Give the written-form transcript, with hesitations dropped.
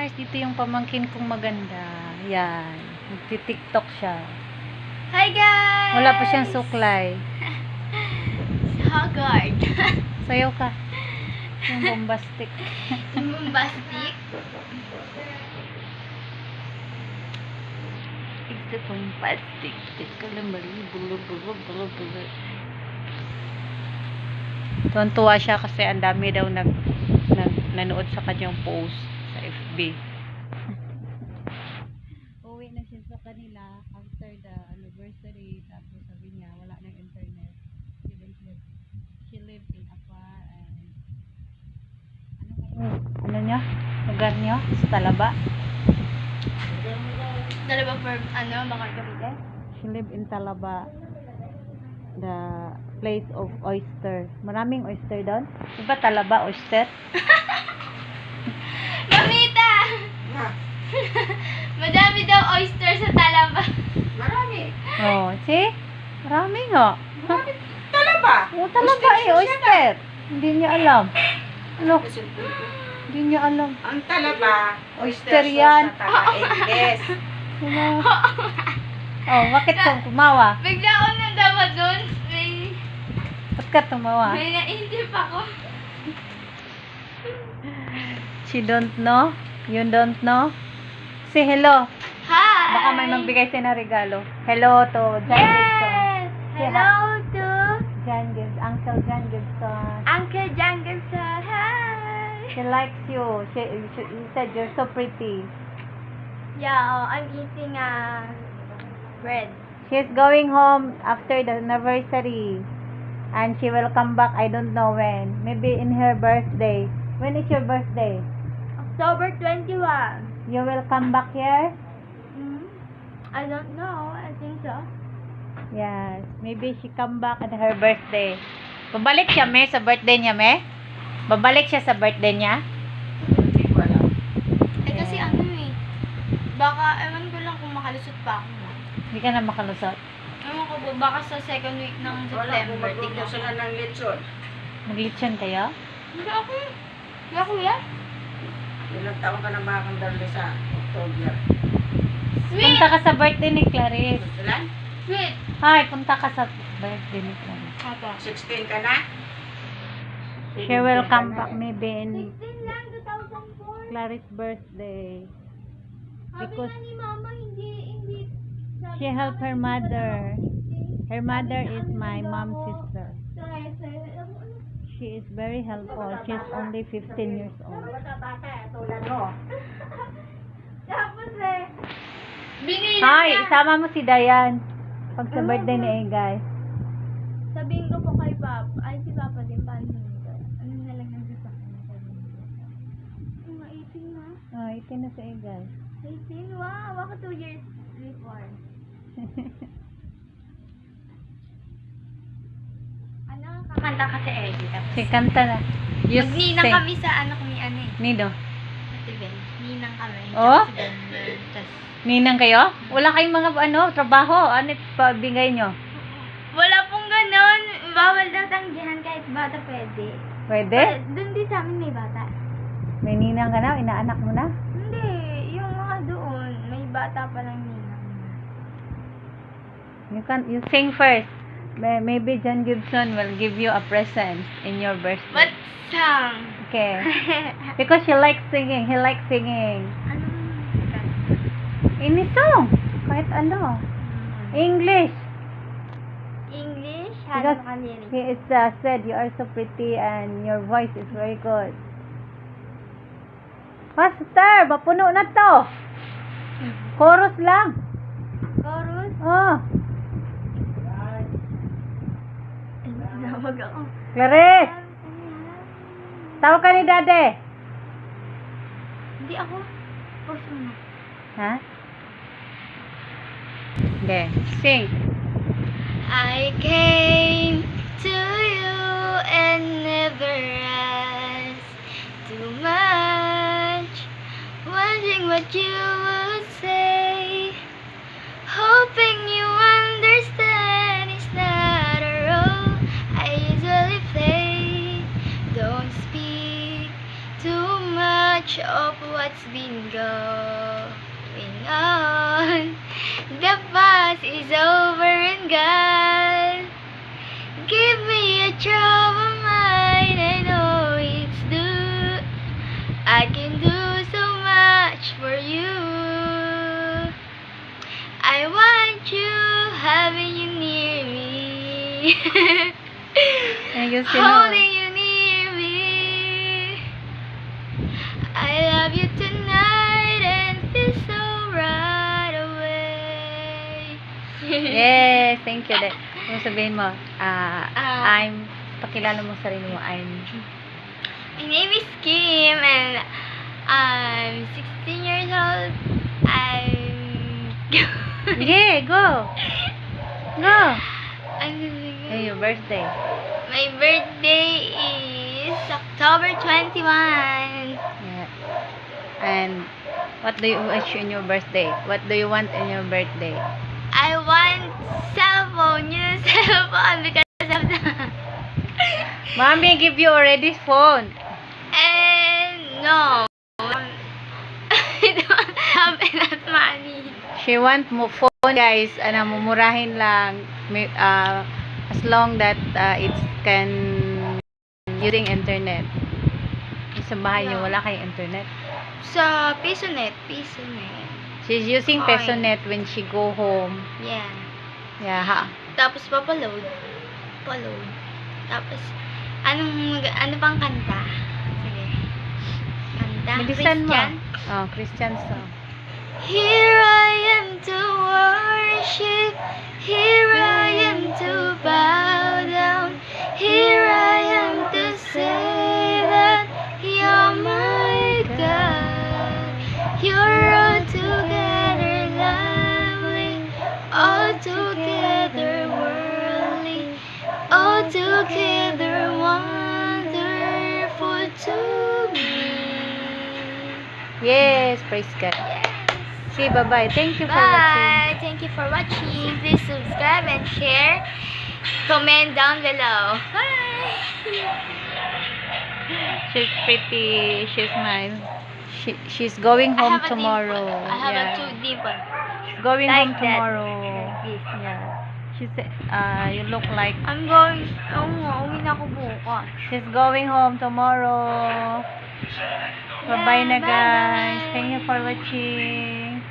guys, dito yung pamangkin kong maganda. Yan. Nagti-tiktok siya. Hi guys! Wala pa siyang suklay. Haggard. Sayaw ka. Yung bombastic. Bombastic. Ito bombastic. Teka lang mali. Bulo. Tuwan-tuwa siya kasi ang dami daw nanood sa kanyang post sa FB. Uwi na siya sa kanila after the anniversary. Tapos sabi niya wala nang internet. She lived in Afar and ano niya? Lugar niya? Sa Talaba? Dalawa per, bakal gamitin? She lived in Talaba. The place of oyster. Maraming oyster doon. Diba Talaba oyster? Mamita! Madami daw oyster sa Talaba. Marami. Oh, see? Marami nga. Marami. Talaba. Oh, Talaba oyster. Hindi niya alam. Ano? Hindi niya alam. Ang talaba, Oyster sauce yan. na taga-Ingles. Wala. Oh, bakit kang tumawa? Bigla ako nadawa doon. Ba't ka tumawa? May naisip ako. She don't know? You don't know? Say hello. Hi! Baka may magbigay siya ng regalo. Hello to John Gibson. Yes! Hello to John Gibson. Uncle John Gibson. Uncle John Gibson. Hi! She likes you. He said you're so pretty. Yeah, I'm eating bread. She's going home after the anniversary. And she will come back, I don't know when. Maybe in her birthday. When is your birthday? October 21. You will come back here? I don't know. I think so. Yes. Maybe she come back at her birthday. Babalik siya, me, sa birthday niya, me? Babalik siya sa birthday niya? Hindi ko alam. Kasi baka, ewan ko lang kung makalusot pa ako. Hindi ka na makalusot. Ewan ko po, baka sa second week ng Wala, kung September. magluto sila ng lechon. Maglitsyon kayo? Hindi ako. Hindi ako yan. Ilang taon ka na makakandali sa October. Sweet! Punta ka sa birthday ni Clarice. Sila? Sweet! Hi, punta ka sa birthday ni Clarice. Apa. 16 ka na? She will come back maybe in 16 lang, 2004. Clarice's birthday. Sabi Because nga ni Mama, hindi. Sabi she helped her mother. 16. Her mother is my mom's sister. Sorry. She is very helpful. She's only 15 years old. Bata-bata, tulad mo. Tapos binili Hi, niya. isama mo si Dayan. Pag sa birthday ni Egay. Sabihin ko po kay Papa. Ay, si Papa din. Paano nito? Ano na lang ang sasakyan ko? Mga 18 na. Oh, ito na si Egay. 18? Wow! Ako 2 years before. Ano? Kakanta kasi Eddie. Tapos Si kanta na. You magninang sing. kami sa kami Nido. Ate Ben. Ninang kami. Oh? Si Ben. Tas, Ninang kayo? Wala kayong mga trabaho. Ano pabigay nyo? wala pong ganon. Bawal daw tanggihan kahit bata pwede. Pwede? Doon din sa amin may bata. May ninang ka na? Inaanak mo na? Hindi. Yung mga doon, may bata pa lang ninang. You sing first. Maybe John Gibson will give you a present in your birthday. What song? Okay. Because she likes singing. He likes singing. Ano? Any song. Kahit ano. English. English? Because Ano ka lyrics? he is said you are so pretty and your voice is very good. Master, mapuno na to. Chorus lang. Chorus? Oh. Tawag ako. Clarice, tawag ka ni Dade. Hindi ako. Post mo na. Ha? Hindi. Sing. I came to you and never asked too much, wondering what you would say, hoping you understand it's not a role I usually play. Don't speak too much of what what's been going on. The past is over and gone. Give me a job of mine, I know it's due. I can do so much for you. I want you, having you near me. Ayusin mo. Holding you near me. I love you tonight and feel so right away. Yes, thank you. Kung sabihin mo, pakilala mo sarili mo, My name is Kim and I'm 16 years old. yeah, go! Go! I'm Your birthday. My birthday is October 21. Yeah. And what do you wish in your birthday? What do you want in your birthday? I want cell phone, new cell phone because of the Mommy give you already phone. and no, I don't have enough money. She want mo phone, guys. Mumurahin lang. As long that it can using internet. Sa bahay niyo, Yeah. wala kayong internet. Sa PisoNet. She's using Fine. PesoNet when she go home. Yeah. Yeah, ha. Tapos papaload. Tapos ano pang kanta? Sige. Kanta. Bilisan mo. Christian. Oh, Christian song. Here I am to worship. Here I am to bow down. Here I am to say that you're my God. You're altogether lovely, altogether worldly, altogether wonderful to me. Yes, praise God. See, bye-bye. Thank you for watching. Bye! Thank you for watching. Please subscribe and share. Comment down below. Bye! She's pretty. She's smile. She's going home tomorrow. I have Yeah. a two dimple. She's going like home that. tomorrow. Like this. Yeah. She said, you look like I'm going, uwi na ako bukas. she's going home tomorrow. Bye-bye na, guys. bye-bye. Thank you for watching.